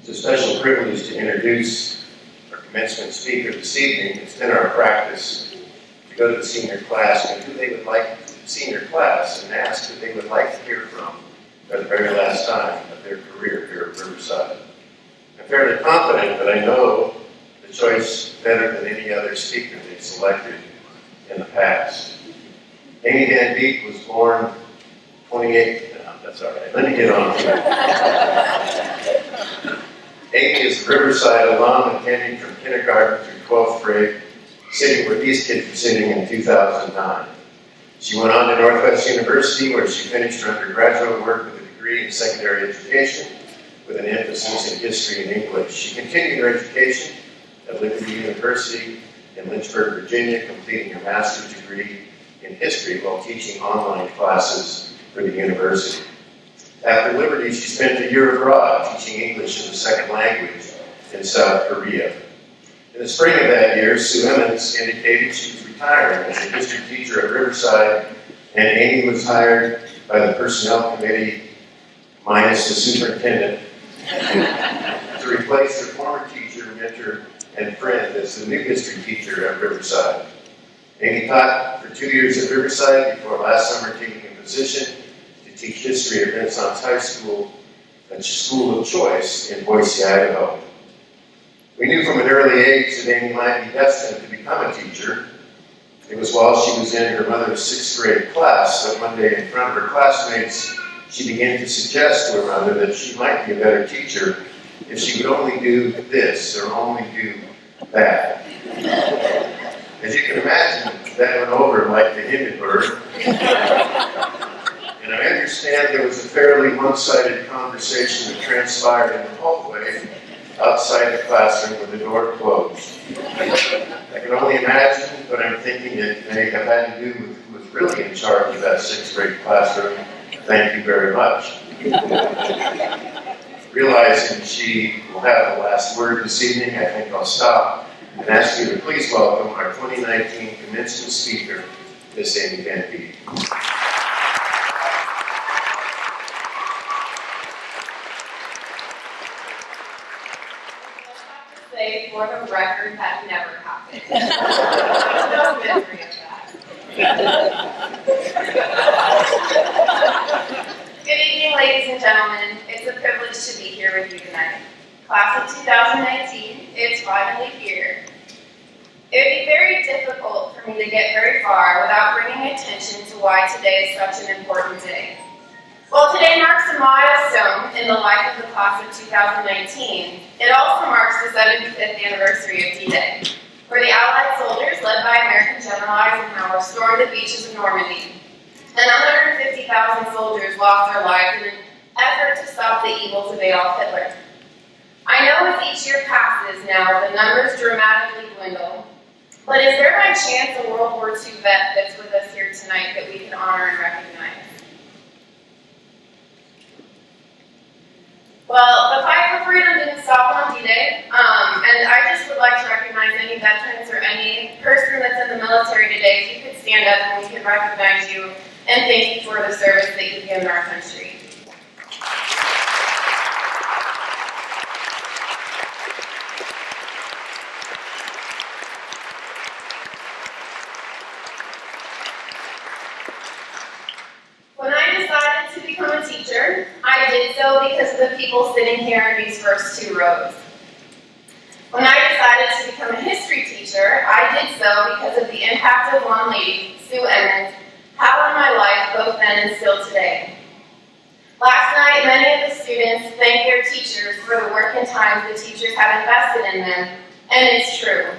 It's a special privilege to introduce our commencement speaker this evening. It's been our practice to go to the senior class and who they would like, senior class, and ask who they would like to hear from for the very last time of their career here at Riverside. I'm fairly confident that I know the choice better than any other speaker they've selected in the past. Amy Van Beek was born 28, no, that's all right, let me get on to it. Amy is a Riverside alum, attending from kindergarten through 12th grade, sitting where these kids were sitting in 2009. She went on to Northwest University, where she finished her undergraduate work with a degree in secondary education with an emphasis in history and English. She continued her education at Liberty University in Lynchburg, Virginia, completing her master's degree in history while teaching online classes for the university. After Liberty, she spent a year abroad teaching English as a second language in South Korea. In the spring of that year, Sue Emmons indicated she was retiring as a district teacher at Riverside, and Amy was hired by the Personnel Committee, minus the superintendent, to replace her former teacher, mentor, and friend as the new history teacher at Riverside. Amy taught for 2 years at Riverside before last summer taking a position to teach history at Renaissance High School, a school of choice in Boise, Idaho. We knew from an early age that Amy might be destined to become a teacher. It was while she was in her mother's 6th grade class that one day in front of her classmates, she began to suggest to her mother that she might be a better teacher if she would only do this or only do that. As you can imagine, that went over like the Hindenburg. And I understand there was a fairly one-sided conversation that transpired in the hallway outside the classroom with the door closed. I can only imagine, but I'm thinking it may have had to do with who was really in charge of that 6th grade classroom. Thank you very much. Realizing she will have the last word this evening, I think I'll stop and ask you to please welcome our 2019 commencement speaker, Miss Amy Van Beek. Say for the record, that never happened. No memory of that. Good evening, ladies and gentlemen. It's a privilege to be here with you tonight. Class of 2019, it's finally here. It would be very difficult for me to get very far without bringing attention to why today is such an important day. While today marks a milestone in the life of the class of 2019, it also marks the 75th anniversary of D-Day, where the Allied soldiers, led by American General Eisenhower, stormed the beaches of Normandy, and 150,000 soldiers lost their lives in an effort to stop the evils of Adolf Hitler. I know as each year passes now, the numbers dramatically dwindle, but is there by chance a World War II vet that's with us here tonight that we can honor and recognize? Well, the fight for freedom didn't stop on D-Day, and I just would like to recognize any veterans or any person that's in the military today. If you could stand up and we could recognize you and thank you for the service that you've given our country. When I decided to become a teacher, I did so because of the people sitting here in these first 2 rows. When I decided to become a history teacher, I did so because of the impact of one lady, Sue Emmons, had on my life both then and still today. Last night, many of the students thanked their teachers for the work and time the teachers had invested in them, and it's true.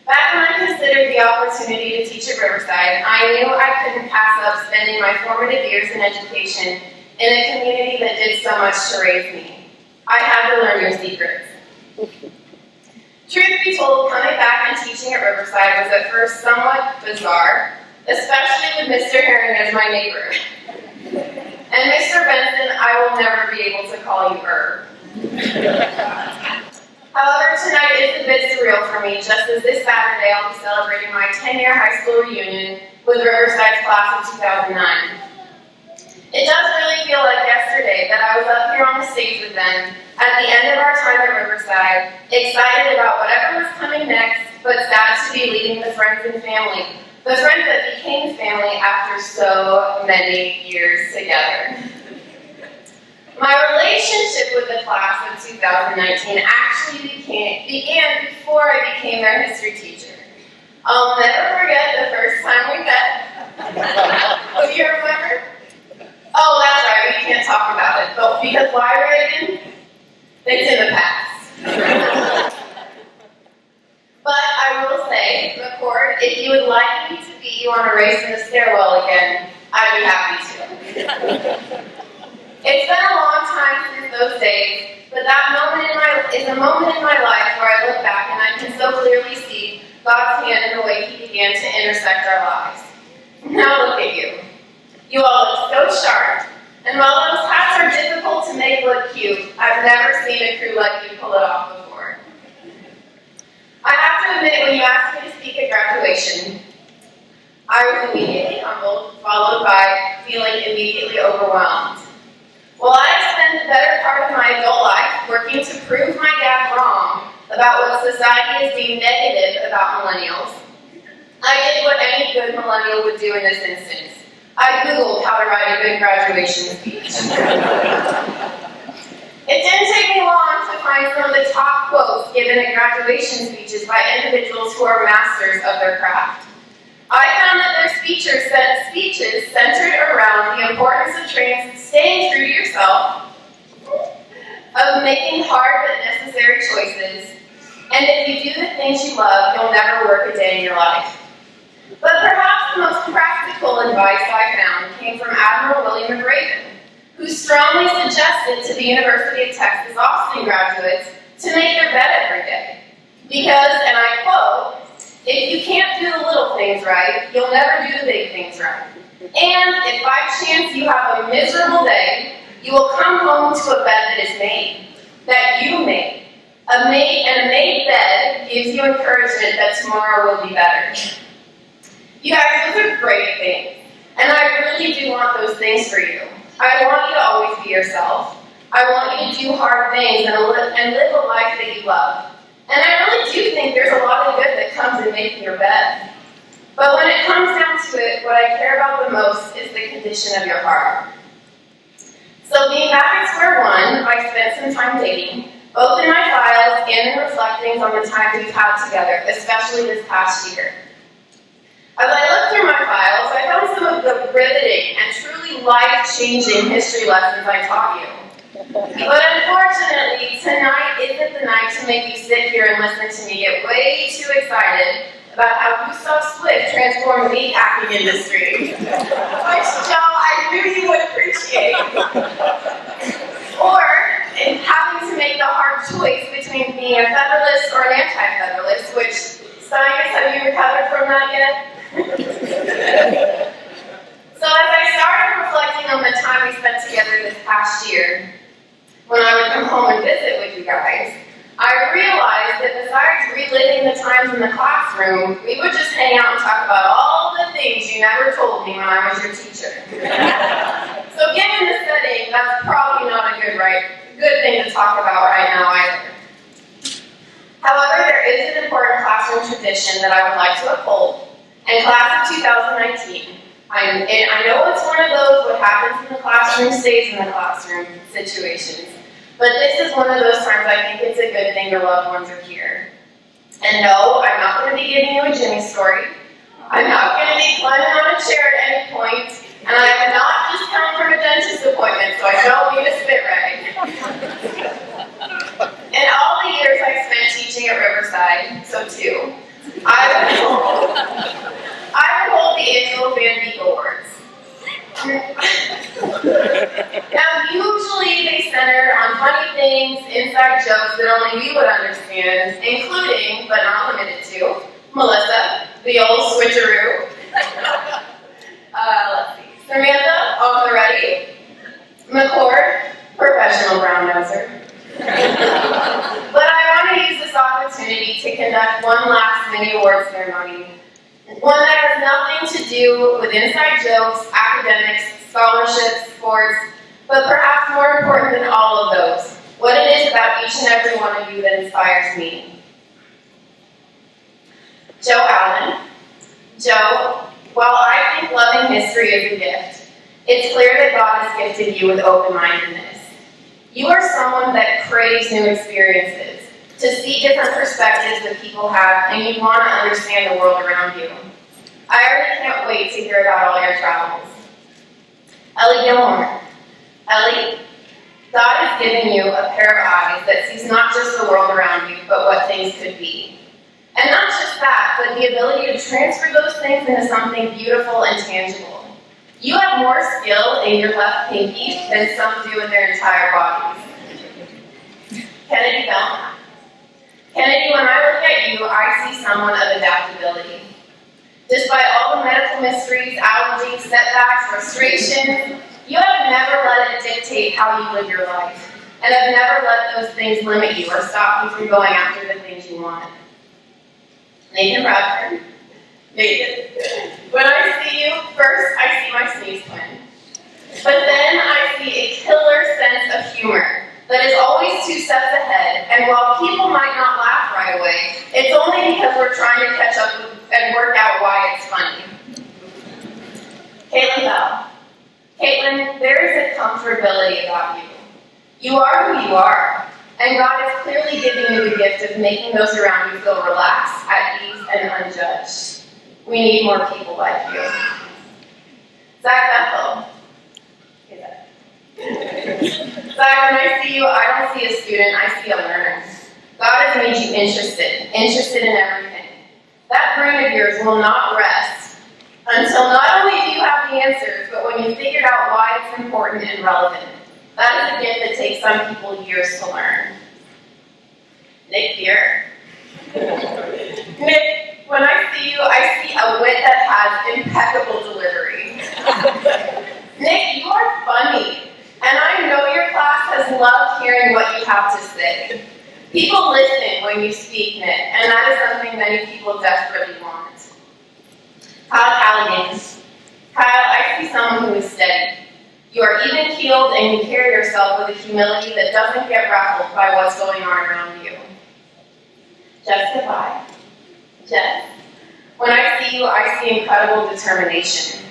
Back when I considered the opportunity to teach at Riverside, I knew I couldn't pass up spending my formative years in education in a community that did so much to raise me. I had to learn your secrets. Truth be told, coming back and teaching at Riverside was at first somewhat bizarre, especially with Mr. Herring as my neighbor. And Mr. Benson, I will never be able to call you Herb. However, tonight is a bit surreal for me, just as this Saturday I'll be celebrating my 10-year high school reunion with Riverside's class of 2009. It does really feel like yesterday that I was up here on the stage with them at the end of our time at Riverside, excited about whatever was coming next, but sad to be leaving the friends and family. The friends that became family after so many years together. My relationship with the class of 2019 actually began before I became their history teacher. I'll never forget the first time we met. Do you remember? Oh, that's right, we can't talk about it. But because why, Reagan? It's in the past. But I will say, McCord, if you would like me to beat you on a race in the stairwell again, I'd be happy to. It's been a long time since those days, but that moment is a moment in my life where I look back and I can so clearly see God's hand in the way He began to intersect our lives. Now look at you. You all look so sharp, and while those hats are difficult to make look cute, I've never seen a crew like you pull it off before. I have to admit, when you asked me to speak at graduation, I was immediately humbled, followed by feeling immediately overwhelmed. While I spent the better part of my adult life working to prove my dad wrong about what society is deemed negative about millennials, I did what any good millennial would do in this instance. I Googled how to write a good graduation speech. It didn't take me long to find some of the top quotes given at graduation speeches by individuals who are masters of their craft. I found that their speeches centered around the importance of staying true to yourself, of making hard but necessary choices, and if you do the things you love, you'll never work a day in your life. But perhaps the most practical advice I found came from Admiral William McRaven, who strongly suggested to the University of Texas Austin graduates to make their bed every day. Because, and I quote, "If you can't do the little things right, you'll never do the big things right. And if by chance you have a miserable day, you will come home to a bed that is made, that you made. A made bed gives you encouragement that tomorrow will be better." You guys, those are great things. And I really do want those things for you. I want you to always be yourself. I want you to do hard things and live a life that you love. And I really do think there's a lot of good that comes in making your bed. But when it comes down to it, what I care about the most is the condition of your heart. So being back at square one, I spent some time dating, both in my files and in reflecting on the time we've had together, especially this past year. As I looked through my files, I found some of the riveting and truly life-changing history lessons I taught you. But unfortunately, tonight isn't the night to make you sit here and listen to me get way too excited about how Gustav Swift transformed the meatpacking industry, which, Joe, I knew you would appreciate. Or in having to make the hard choice between being a Federalist or an anti-Federalist, which, Stein, have you recovered from that yet? So as I started reflecting on the time we spent together this past year, when I would come home and visit with you guys, I realized that besides reliving the times in the classroom, we would just hang out and talk about all the things you never told me when I was your teacher. So given the setting, that's probably not a good thing to talk about right now either. However, there is an important classroom tradition that I would like to uphold. And class of 2019, I know it's one of those what happens in the classroom stays in the classroom situations, but this is one of those times I think it's a good thing your loved ones are here. And no, I'm not going to be giving you a Jimmy story. I'm not going to be climbing on a chair at any point, and I have not just come from a dentist appointment, so I don't need a spit rag. In all the years I spent teaching at Riverside, so 2, I would hold the Amy Van Beek Awards. Now, usually they center on funny things, inside jokes that only we would understand, including, but not limited to, Melissa, the old switcheroo. Let's see. Samantha, on the ready. McCord, professional brown noser. But I want to use this opportunity to conduct one last mini award ceremony. One that has nothing to do with inside jokes, academics, scholarships, sports, but perhaps more important than all of those, what it is about each and every one of you that inspires me. Joe Allen. Joe, while I think loving history is a gift, it's clear that God has gifted you with open-mindedness. You are someone that craves new experiences, to see different perspectives that people have, and you want to understand the world around you. I already can't wait to hear about all your travels. Ellie Gilmore. Ellie, God has given you a pair of eyes that sees not just the world around you, but what things could be. And not just that, but the ability to transfer those things into something beautiful and tangible. You have more skill in your left pinky than some do in their entire bodies. Kennedy Bell. Kennedy, when I look at you, I see someone of adaptability. Despite all the medical mysteries, allergies, setbacks, frustrations, you have never let it dictate how you live your life, and have never let those things limit you or stop you from going after the things you want. Nathan Bradford. Nathan, when I see you, first I see my sneeze twin. But then I see a killer sense of humor that is always 2 steps ahead, and while people might not laugh right away, it's only because we're trying to catch up with and work out why it's funny. Caitlin Bell. Caitlin, there is a comfortability about you. You are who you are, and God is clearly giving you the gift of making those around you feel relaxed, at ease, and unjudged. We need more people like you. Zach Bethel. Zach, when I see you, I don't see a student, I see a learner. God has made you interested in everything. That brain of yours will not rest until not only do you have the answers, but when you figured out why it's important and relevant. That is a gift that takes some people years to learn. Nick here. Nick, when I see you, I see a wit that has impeccable delivery. Nick, you are funny, and I know your class has loved hearing what you have to say. People listen when you speak, Nick, and that is something many people desperately want. Kyle Callaghan. Kyle, I see someone who is steady. You are even-keeled and you carry yourself with a humility that doesn't get rattled by what's going on around you. Jessica Pye. Jess, when I see you, I see incredible determination.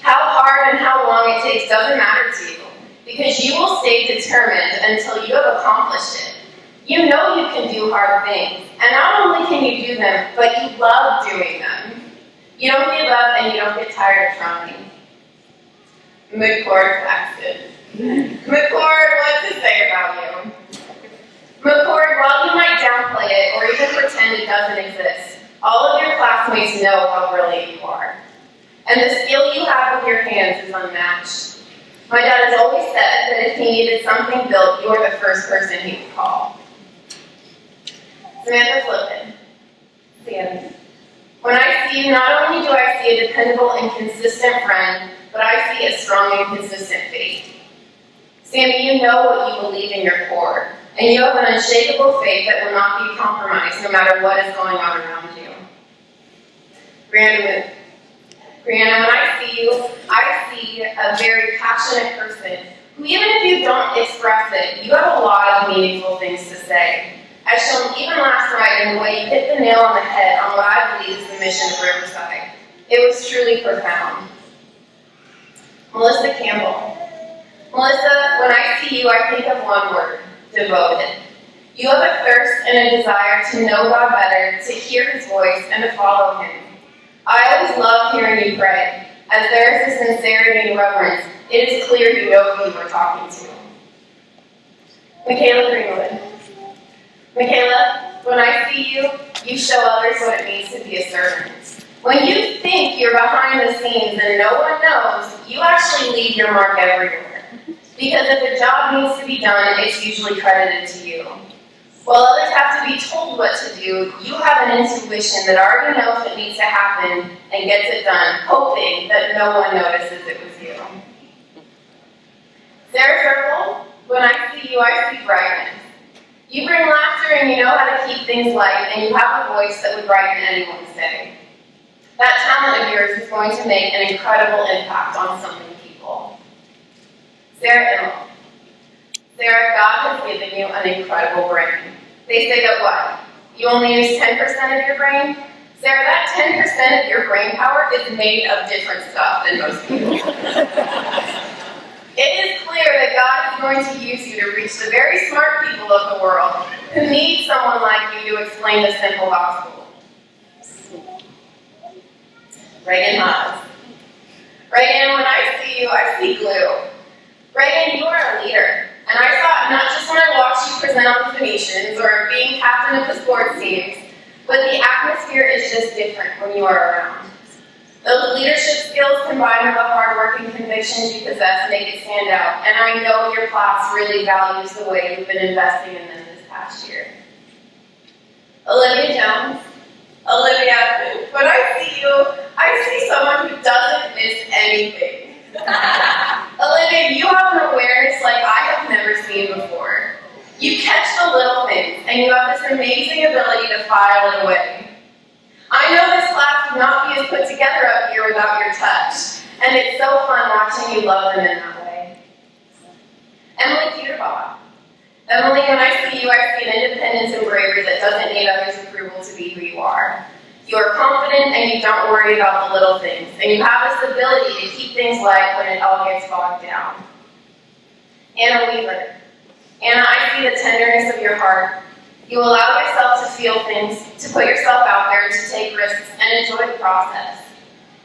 How hard and how long it takes doesn't matter to you, because you will stay determined until you have accomplished it. You know you can do hard things, and not only can you do them, but you love doing them. You don't give up and you don't get tired of trying. McCord Claxton. McCord, what to say about you? McCord, while you might downplay it or even pretend it doesn't exist, all of your classmates know how brilliant you are. And the skill you have with your hands is unmatched. My dad has always said that if he needed something built, you are the first person he would call. Samantha Flippin. Sam. When I see you, not only do I see a dependable and consistent friend, but I see a strong and consistent faith. Sammy, you know what you believe in your core, and you have an unshakable faith that will not be compromised no matter what is going on around you. Brianna, when I see you, I see a very passionate person who, even if you don't express it, you have a lot of meaningful things to say. As shown even last night in the way you hit the nail on the head on what I believe is the mission of Riverside. It was truly profound. Melissa Campbell. Melissa, when I see you, I think of one word: devoted. You have a thirst and a desire to know God better, to hear His voice, and to follow Him. I always love hearing you pray. As there is a sincerity and reverence, it is clear you know who you are talking to. Michaela Greenwood. Michaela, when I see you, you show others what it means to be a servant. When you think you're behind the scenes and no one knows, you actually leave your mark everywhere. Because if a job needs to be done, it's usually credited to you. While others have to be told what to do, you have an intuition that already knows what needs to happen and gets it done, hoping that no one notices it was you. Sarah Circle, when I see you, I see brightness. You bring laughter and you know how to keep things light, and you have a voice that would brighten anyone's day. That talent of yours is going to make an incredible impact on so many people. Sarah, God has given you an incredible brain. They say that what? You only use 10% of your brain? Sarah, that 10% of your brain power is made of different stuff than most people. It is clear that God is going to use you to reach the very smart people of the world who need someone like you to explain the simple gospel. Reagan Haas. Reagan, when I see you, I see glue. Reagan, you are a leader. And I saw it not just when I watched you present on the Phoenicians or being captain of the sports teams, but the atmosphere is just different when you are around. Those leadership skills combined with the hard work and convictions you possess make it stand out. And I know your class really values the way you've been investing in them this past year. Olivia Jones. Olivia, when I see you, I see someone who doesn't miss anything. Olivia, you have an awareness like I have never seen before. You catch the little things, and you have this amazing ability to file it away. I know this class would not be as put together up here without your touch, and it's so fun watching you love them in that way. Emily Peterbaugh. Emily, when I see you, I see an independence and bravery that doesn't need others' approval to be who you are. You are confident and you don't worry about the little things, and you have this ability to keep things light when it all gets bogged down. Anna Weaver. Anna, I see the tenderness of your heart. You allow yourself to feel things, to put yourself out there, to take risks, and enjoy the process.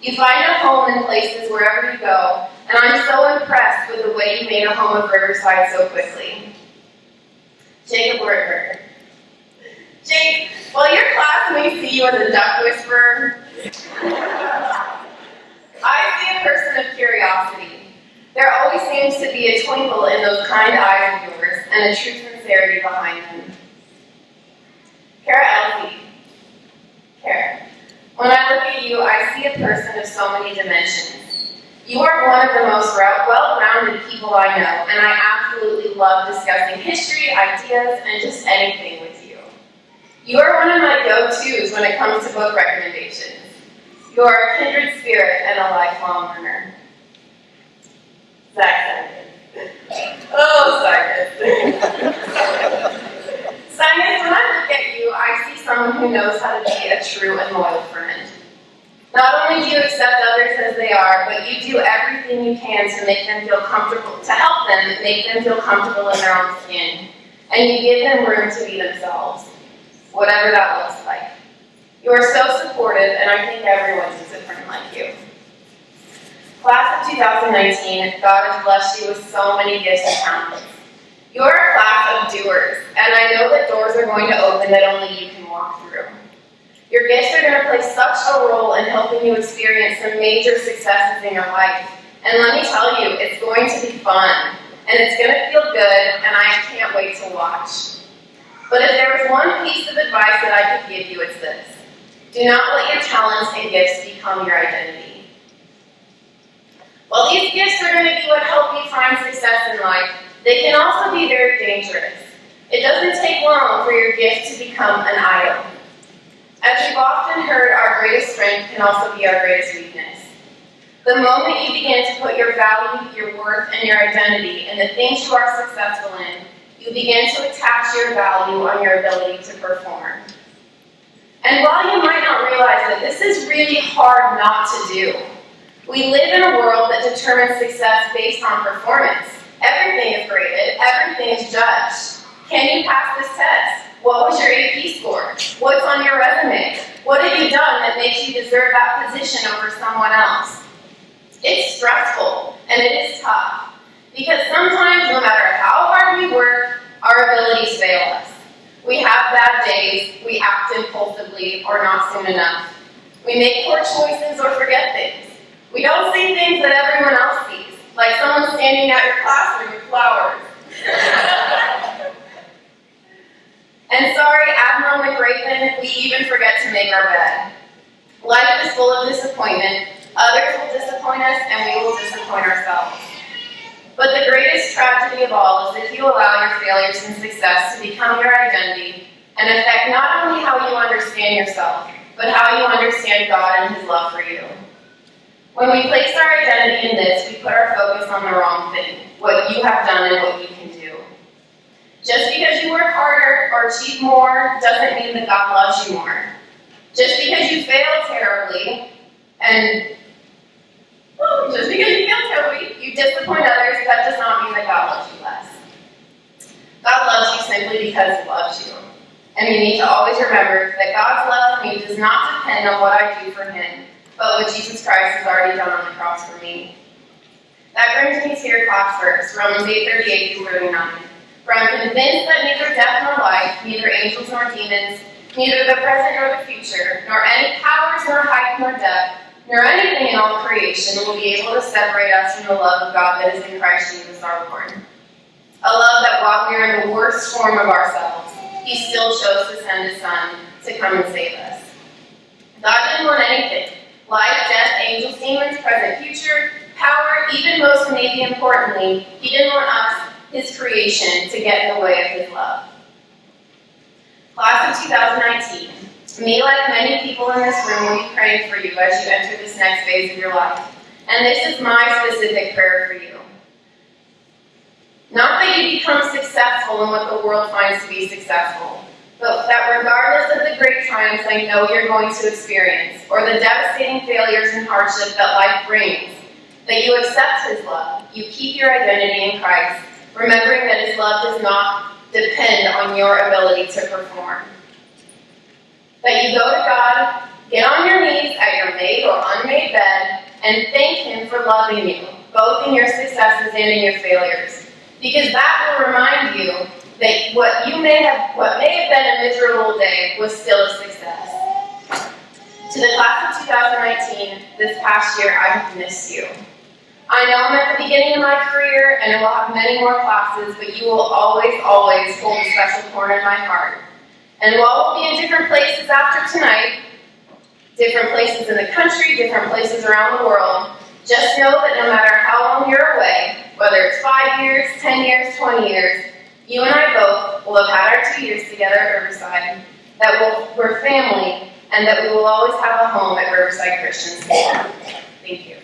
You find a home in places wherever you go, and I'm so impressed with the way you made a home of Riverside so quickly. Jacob Wertberger. Jake, while your class may see you as a duck whisperer, I see a person of curiosity. There always seems to be a twinkle in those kind eyes of yours and a true sincerity behind them. Kara Elsie. Kara, when I look at you, I see a person of so many dimensions. You are one of the most well-rounded people I know, and I absolutely love discussing history, ideas, and just anything with you. You are one of my go-tos when it comes to book recommendations. You are a kindred spirit and a lifelong learner. Zach Simon. Oh, Simon. Simon, when I look at you, I see someone who knows how to be a true and loyal friend. Not only do you accept others as they are, but you do everything you can to make them feel comfortable, to help them make them feel comfortable in their own skin. And you give them room to be themselves, whatever that looks like. You are so supportive, and I think everyone needs a friend like you. Class of 2019, God has blessed you with so many gifts and talents. You are a class of doers, and I know that doors are going to open that only you can walk through. Your gifts are going to play such a role in helping you experience some major successes in your life. And let me tell you, it's going to be fun, and it's going to feel good, and I can't wait to watch. But if there was one piece of advice that I could give you, it's this. Do not let your talents and gifts become your identity. While these gifts are going to be what help you find success in life, they can also be very dangerous. It doesn't take long for your gift to become an idol. As we've often heard, our greatest strength can also be our greatest weakness. The moment you begin to put your value, your worth, and your identity in the things you are successful in, you begin to attach your value on your ability to perform. And while you might not realize it, this is really hard not to do. We live in a world that determines success based on performance. Everything is graded, everything is judged. Can you pass this test? What was your AP score? What's on your resume? What have you done that makes you deserve that position over someone else? It's stressful, and it is tough. Because sometimes, no matter how hard we work, our abilities fail us. We have bad days, we act impulsively or not soon enough. We make poor choices or forget things. We don't see things that everyone else sees, like someone standing at your classroom with flowers. And sorry, Admiral McRaven, we even forget to make our bed. Life is full of disappointment. Others will disappoint us, and we will disappoint ourselves. But the greatest tragedy of all is if you allow your failures and success to become your identity and affect not only how you understand yourself, but how you understand God and His love for you. When we place our identity in this, we put our focus on the wrong thing, what you have done and what you can do. Just because you work harder or achieve more doesn't mean that God loves you more. Just because you fail terribly, you disappoint others, that does not mean that God loves you less. God loves you simply because He loves you. And you need to always remember that God's love for me does not depend on what I do for Him, but what Jesus Christ has already done on the cross for me. That brings me to your class verse, Romans 8:38 through 39. For I'm convinced that neither death nor life, neither angels nor demons, neither the present nor the future, nor any powers nor height nor depth, nor anything in all creation will be able to separate us from the love of God that is in Christ Jesus our Lord. A love that while we are in the worst form of ourselves, He still chose to send His Son to come and save us. God didn't want anything. Life, death, angels, demons, present, future, power, even most maybe importantly, He didn't want us, His creation, to get in the way of His love. Class of 2019, me, like many people in this room, will be praying for you as you enter this next phase of your life. And this is my specific prayer for you. Not that you become successful in what the world finds to be successful, but that regardless of the great triumphs I know you're going to experience, or the devastating failures and hardship that life brings, that you accept His love, you keep your identity in Christ, remembering that His love does not depend on your ability to perform. That you go to God, get on your knees at your made or unmade bed, and thank Him for loving you, both in your successes and in your failures. Because that will remind you that what may have been a miserable day was still a success. To the class of 2019, this past year, I have missed you. I know I'm at the beginning of my career, and I will have many more classes, but you will always, always hold a special corner in my heart. And while we'll be in different places after tonight, different places in the country, different places around the world, just know that no matter how long you're away, whether it's 5 years, 10 years, 20 years, you and I both will have had our 2 years together at Riverside, that we're family, and that we will always have a home at Riverside Christian School. Thank you.